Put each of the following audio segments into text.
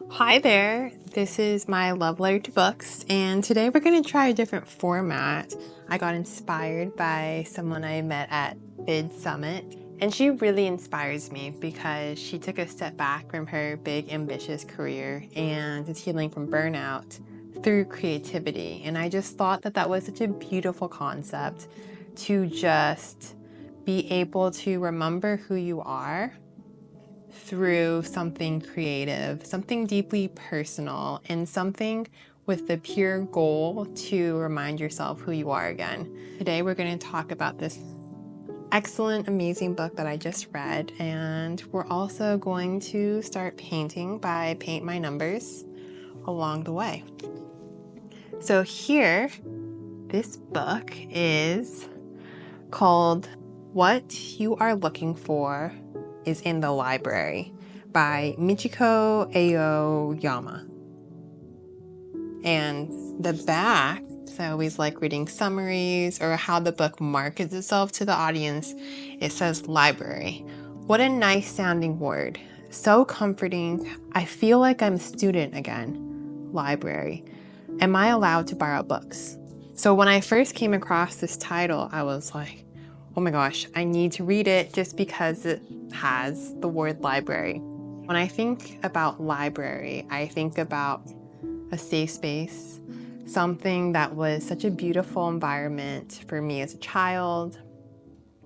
Hi there, this is my love letter to books, and today we're going to try a different format. I got inspired by someone I met at Bid Summit, and she really inspires me because she took a step back from her big, ambitious career and is healing from burnout through creativity. And I just thought that that was such a beautiful concept to just be able to remember who you are through something creative, something deeply personal, and something with the pure goal to remind yourself who you are again. Today, we're going to talk about this excellent, amazing book that I just read, and we're also going to start painting by Paint My Numbers along the way. So, here, this book is called What You Are Looking For is in the Library by Michiko Aoyama. And the back, so I always like reading summaries or how the book markets itself to the audience. It says library. What a nice sounding word. So comforting. I feel like I'm a student again. Library. Am I allowed to borrow books? So when I first came across this title, I was like, oh my gosh, I need to read it just because it has the word library. When I think about library, I think about a safe space, something that was such a beautiful environment for me as a child,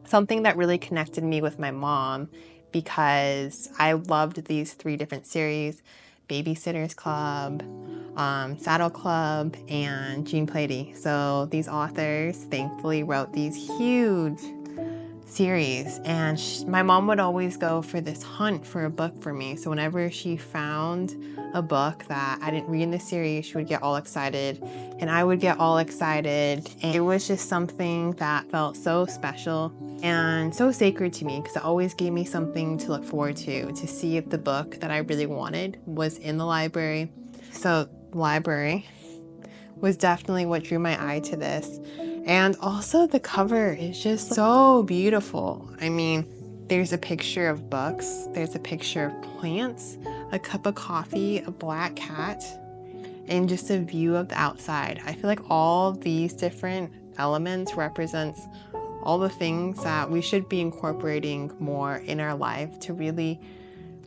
something that really connected me with my mom because I loved these three different series: Babysitter's Club, Saddle Club, and Jean Plaidy. So these authors thankfully wrote these huge series, and my mom would always go for this hunt for a book for me. So whenever she found a book that I didn't read in the series, she would get all excited and I would get all excited, and it was just something that felt so special and so sacred to me because it always gave me something to look forward to see if the book that I really wanted was in the library. So library was definitely what drew my eye to this. And also the cover is just so beautiful. I mean, there's a picture of books, there's a picture of plants, a cup of coffee, a black cat, and just a view of the outside. I feel like all these different elements represents all the things that we should be incorporating more in our life to really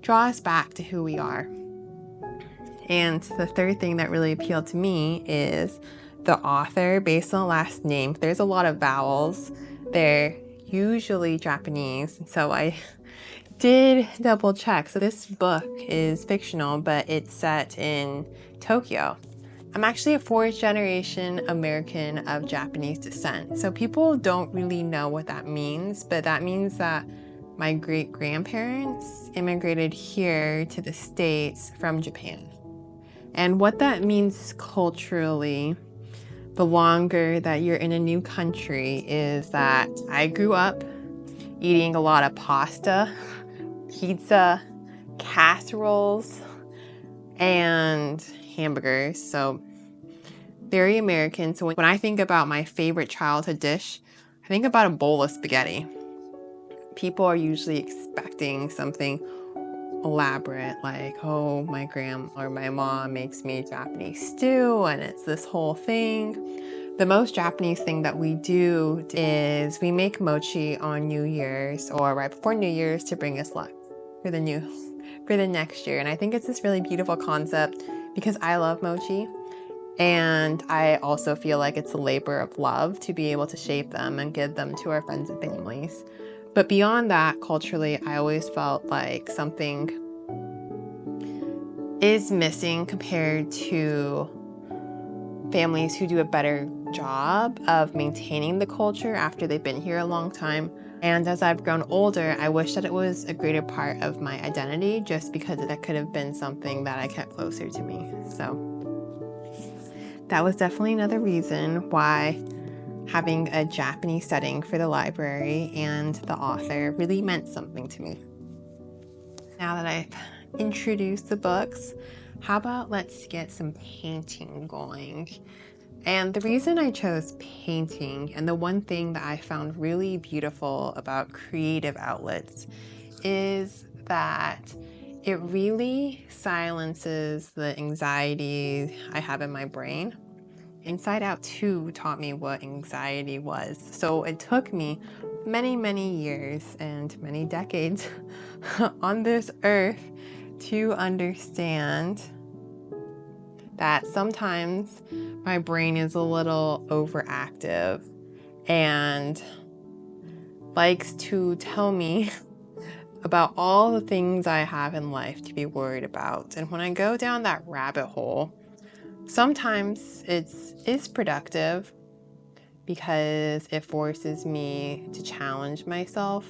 draw us back to who we are. And the third thing that really appealed to me is the author based on the last name. There's a lot of vowels. They're usually Japanese, so I did double check. So this book is fictional, but it's set in Tokyo. I'm actually a fourth generation American of Japanese descent. So people don't really know what that means, but that means that my great grandparents immigrated here to the States from Japan. And what that means culturally, the longer that you're in a new country, is that I grew up eating a lot of pasta, pizza, casseroles, and hamburgers. So very American. So when I think about my favorite childhood dish, I think about a bowl of spaghetti. People are usually expecting something elaborate, like, oh, my grandma or my mom makes me Japanese stew and it's this whole thing. The most Japanese thing that we do is we make mochi on New Year's or right before New Year's to bring us luck for the next year. And I think it's this really beautiful concept because I love mochi, and I also feel like it's a labor of love to be able to shape them and give them to our friends and families. But beyond that, culturally, I always felt like something is missing compared to families who do a better job of maintaining the culture after they've been here a long time. And as I've grown older, I wish that it was a greater part of my identity just because that could have been something that I kept closer to me. So that was definitely another reason why having a Japanese setting for the library and the author really meant something to me. Now that I've introduced the books, how about let's get some painting going? And the reason I chose painting, and the one thing that I found really beautiful about creative outlets, is that It really silences the anxiety I have in my brain. Inside Out 2 taught me what anxiety was. So it took me many, many years and many decades on this earth to understand that sometimes my brain is a little overactive and likes to tell me about all the things I have in life to be worried about. And when I go down that rabbit hole, sometimes it's productive because it forces me to challenge myself,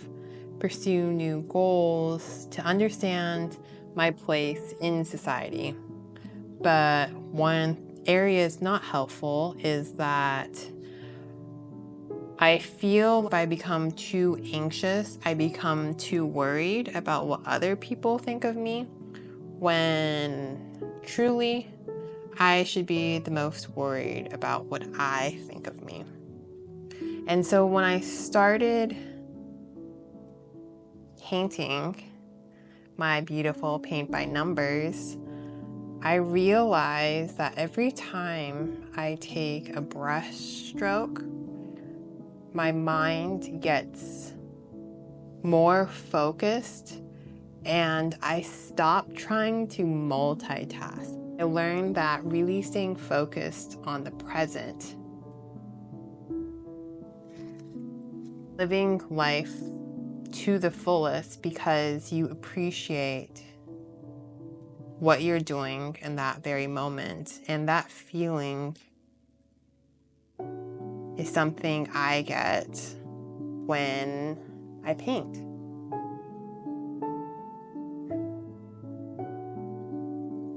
pursue new goals, to understand my place in society. But one area is not helpful is that I feel if I become too anxious, I become too worried about what other people think of me, when truly I should be the most worried about what I think of me. And so when I started painting my beautiful paint by numbers, I realized that every time I take a brush stroke, my mind gets more focused and I stop trying to multitask. I learned that really staying focused on the present, living life to the fullest because you appreciate what you're doing in that very moment, and that feeling is something I get when I paint.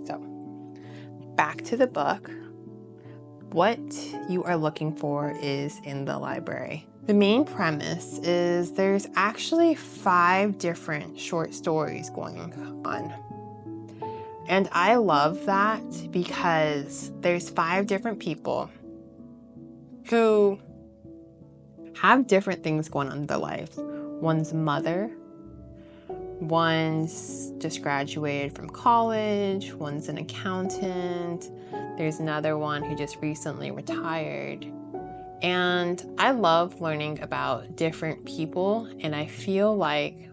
So, back to the book. What you are looking for is in the library. The main premise is there's actually 5 different short stories going on. And I love that because there's 5 different people who have different things going on in their lives. One's mother, one's just graduated from college, one's an accountant, there's another one who just recently retired. And I love learning about different people, and I feel like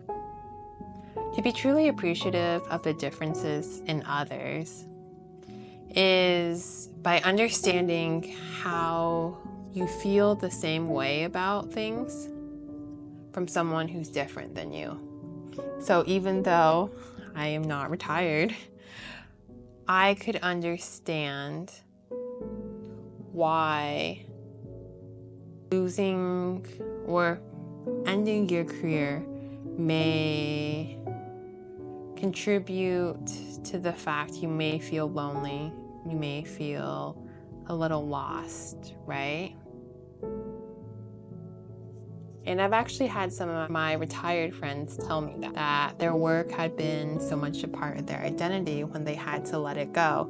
to be truly appreciative of the differences in others is by understanding how you feel the same way about things from someone who's different than you. So even though I am not retired, I could understand why losing or ending your career may contribute to the fact you may feel lonely, you may feel a little lost, right? And I've actually had some of my retired friends tell me that their work had been so much a part of their identity when they had to let it go.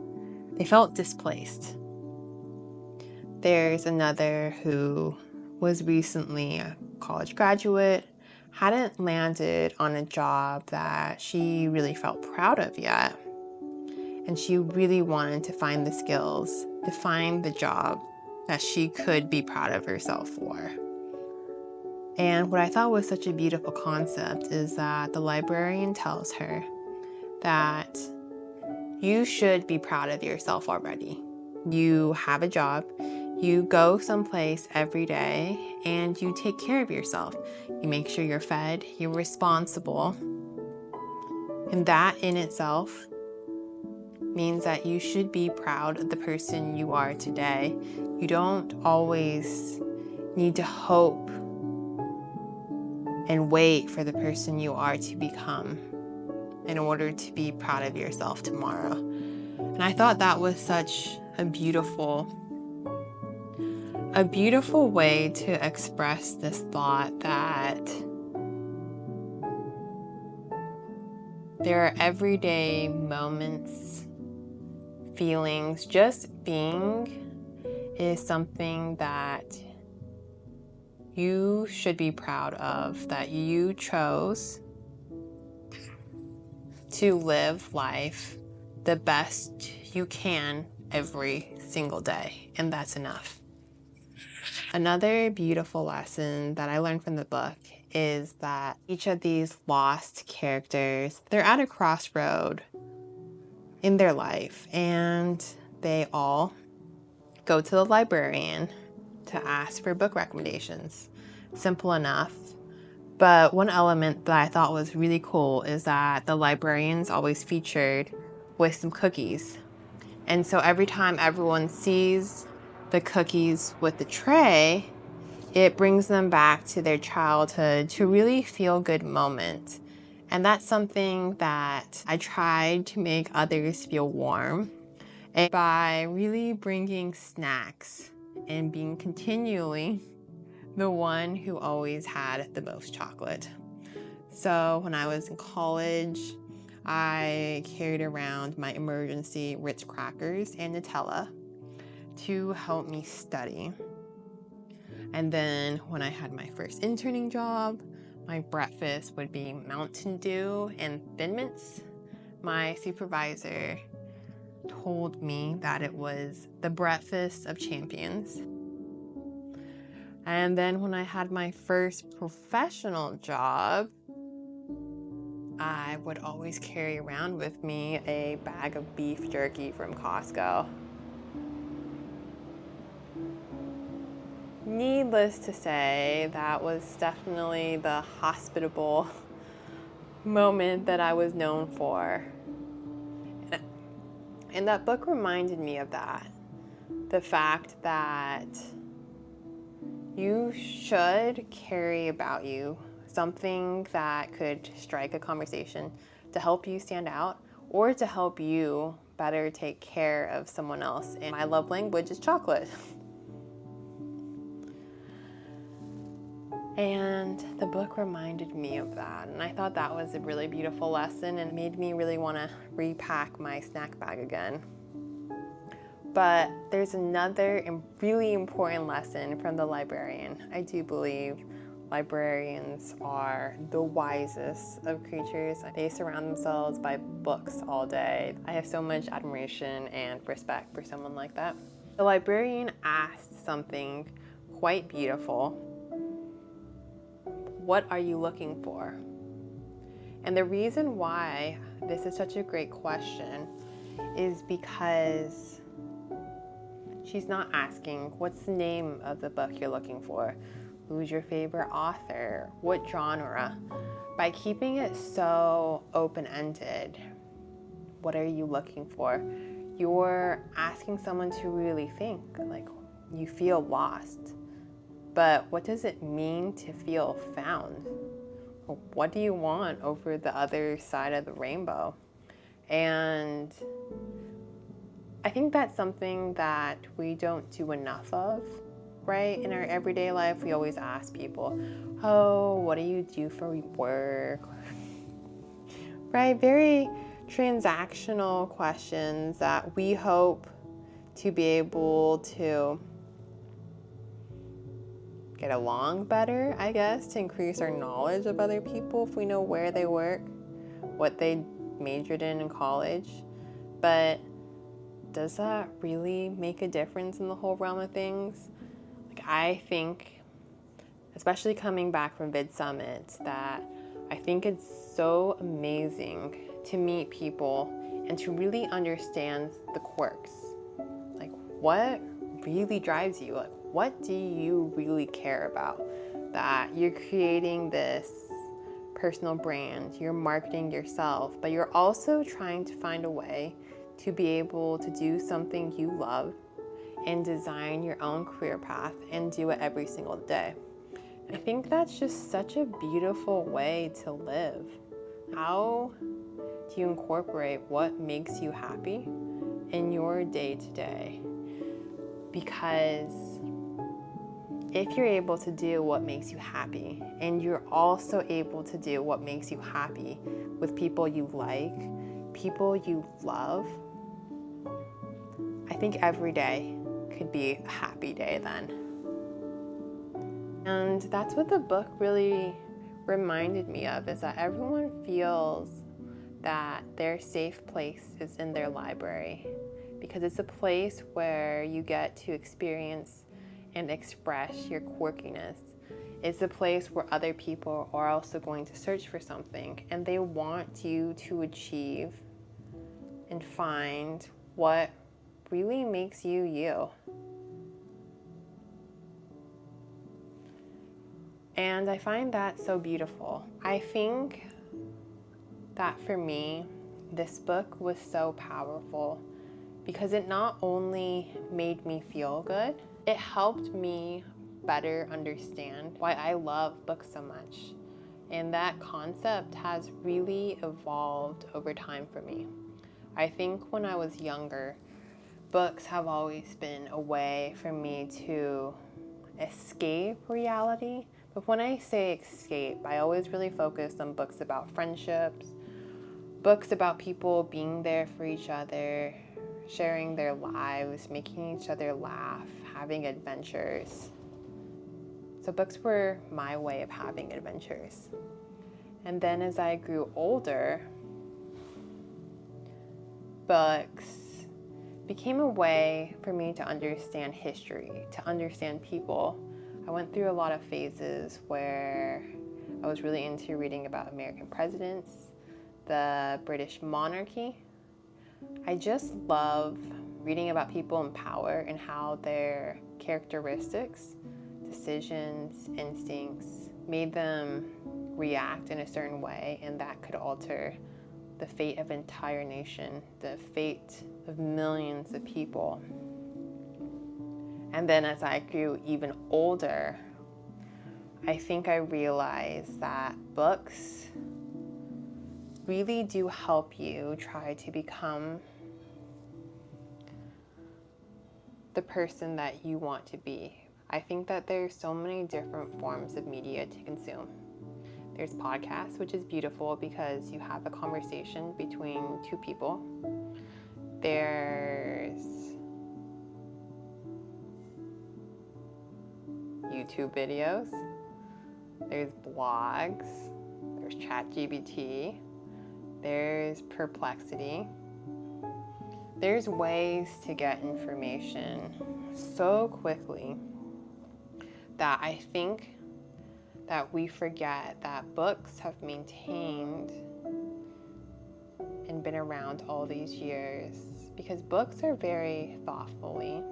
They felt displaced. There's another who was recently a college graduate, hadn't landed on a job that she really felt proud of yet. And she really wanted to find the skills to find the job that she could be proud of herself for. And what I thought was such a beautiful concept is that the librarian tells her that you should be proud of yourself already. You have a job, you go someplace every day, and you take care of yourself. You make sure you're fed, you're responsible. And that in itself means that you should be proud of the person you are today. You don't always need to hope and wait for the person you are to become in order to be proud of yourself tomorrow. And I thought that was such a beautiful way to express this thought that there are everyday moments, feelings, just being is something that you should be proud of, that you chose. to live life the best you can every single day, and that's enough. Another beautiful lesson that I learned from the book is that each of these lost characters, they're at a crossroad in their life, and they all go to the librarian to ask for book recommendations. Simple enough. But one element that I thought was really cool is that the librarian's always featured with some cookies. And so every time everyone sees the cookies with the tray, it brings them back to their childhood, to a really feel good moment. And that's something that I tried to make others feel warm, and by really bringing snacks and being continually the one who always had the most chocolate. So when I was in college, I carried around my emergency Ritz crackers and Nutella to help me study. And then when I had my first interning job, my breakfast would be Mountain Dew and Thin Mints. My supervisor told me that it was the breakfast of champions. And then when I had my first professional job, I would always carry around with me a bag of beef jerky from Costco. Needless to say, that was definitely the hospitable moment that I was known for. And that book reminded me of that. The fact that you should carry about you something that could strike a conversation to help you stand out or to help you better take care of someone else. And my love language is chocolate. And the book reminded me of that. And I thought that was a really beautiful lesson and made me really want to repack my snack bag again. But there's another really important lesson from the librarian. I do believe librarians are the wisest of creatures. They surround themselves by books all day. I have so much admiration and respect for someone like that. The librarian asked something quite beautiful. What are you looking for? And the reason why this is such a great question is because she's not asking, what's the name of the book you're looking for? Who's your favorite author? What genre? By keeping it so open-ended, what are you looking for? You're asking someone to really think, like you feel lost. But what does it mean to feel found? What do you want over the other side of the rainbow? And I think that's something that we don't do enough of, right? In our everyday life, we always ask people, oh, what do you do for work? Right? Very transactional questions that we hope to be able to get along better, I guess, to increase our knowledge of other people if we know where they work, what they majored in college. But does that really make a difference in the whole realm of things? Like, I think, especially coming back from Vid Summit, that I think it's so amazing to meet people and to really understand the quirks. Like, what really drives you? Like, what do you really care about? That you're creating this personal brand, you're marketing yourself, but you're also trying to find a way to be able to do something you love and design your own career path and do it every single day. I think that's just such a beautiful way to live. How do you incorporate what makes you happy in your day-to-day? Because if you're able to do what makes you happy, and you're also able to do what makes you happy with people you like, people you love, I think every day could be a happy day then. And that's what the book really reminded me of, is that everyone feels that their safe place is in their library, because it's a place where you get to experience and express your quirkiness. It's a place where other people are also going to search for something, and they want you to achieve and find what really makes you you. And I find that so beautiful. I think that for me, this book was so powerful because it not only made me feel good, it helped me better understand why I love books so much. And that concept has really evolved over time for me. I think when I was younger, books have always been a way for me to escape reality. But when I say escape, I always really focus on books about friendships, books about people being there for each other, sharing their lives, making each other laugh, having adventures. So books were my way of having adventures. And then as I grew older, books became a way for me to understand history, to understand people. I went through a lot of phases where I was really into reading about American presidents, the British monarchy. I just love reading about people in power and how their characteristics, decisions, instincts made them react in a certain way, and that could alter the fate of an entire nation, the fate of millions of people. And then as I grew even older, I think I realized that books really do help you try to become the person that you want to be. I think that there's so many different forms of media to consume. There's podcasts, which is beautiful because you have a conversation between two people. There's YouTube videos. There's blogs. There's ChatGPT. There's Perplexity. There's ways to get information so quickly that I think that we forget that books have maintained and been around all these years, because books are very thoughtfully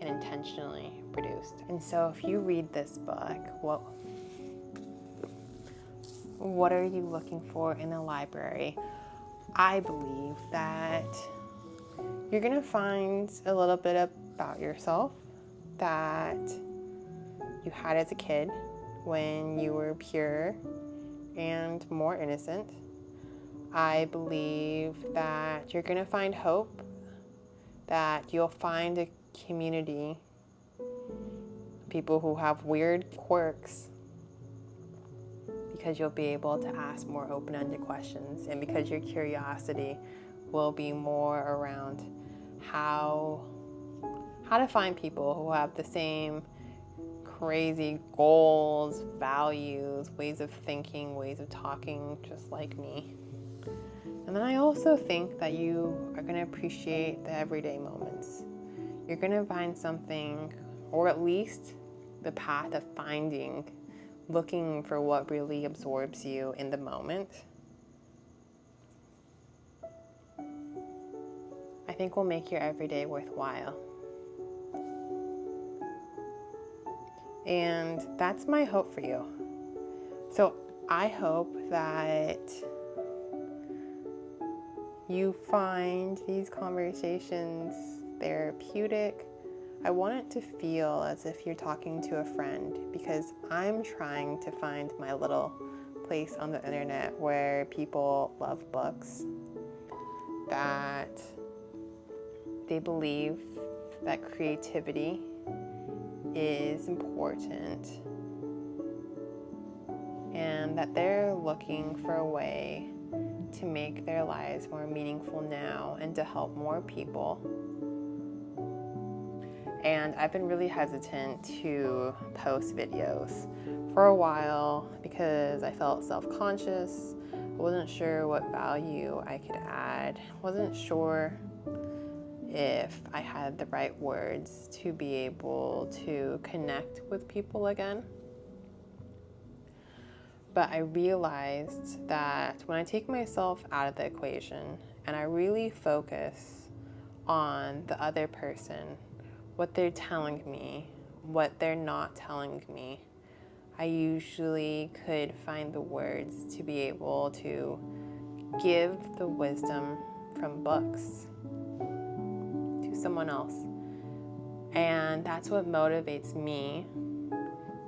and intentionally produced. And so if you read this book, what are you looking for in a library? I believe that you're gonna find a little bit about yourself that you had as a kid when you were pure and more innocent. I believe that you're gonna find hope, that you'll find a community, people who have weird quirks, because you'll be able to ask more open-ended questions, and because your curiosity will be more around how to find people who have the same crazy goals, values, ways of thinking, ways of talking, just like me. And then I also think that you are going to appreciate the everyday moments. You're going to find something, or at least the path of finding, looking for what really absorbs you in the moment. I think will make your everyday worthwhile. And that's my hope for you. So I hope that you find these conversations therapeutic. I want it to feel as if you're talking to a friend, because I'm trying to find my little place on the internet where people love books, that they believe that creativity is important, and that they're looking for a way to make their lives more meaningful now and to help more people. And I've been really hesitant to post videos for a while because I felt self-conscious I wasn't sure what value I could add. Wasn't sure if I had the right words to be able to connect with people again. But I realized that when I take myself out of the equation and I really focus on the other person, what they're telling me, what they're not telling me, I usually could find the words to be able to give the wisdom from books to someone else. And that's what motivates me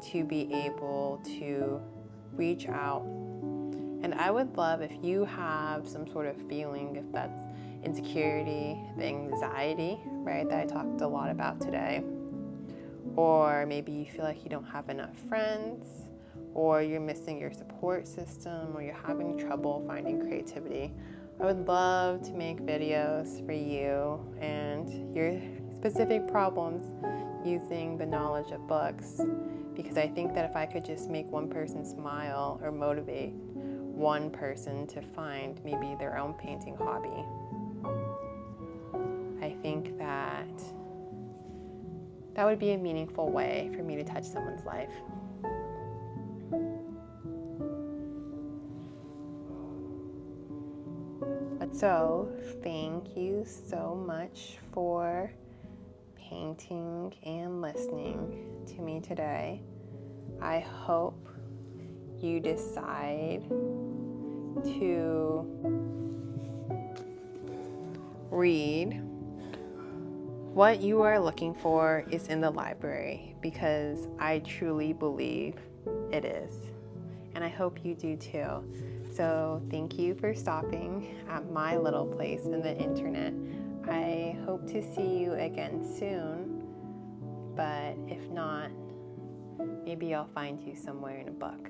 to be able to reach out. And I would love if you have some sort of feeling, if that's insecurity, the anxiety, right, that I talked a lot about today, or maybe you feel like you don't have enough friends, or you're missing your support system, or you're having trouble finding creativity. I would love to make videos for you and your specific problems using the knowledge of books, because I think that if I could just make one person smile or motivate one person to find maybe their own painting hobby, I think that would be a meaningful way for me to touch someone's life. So, thank you so much for painting and listening to me today. I hope you decide to read what you are looking for is in the library, because I truly believe it is. And I hope you do too. So thank you for stopping at my little place in the internet. I hope to see you again soon, but if not, maybe I'll find you somewhere in a book.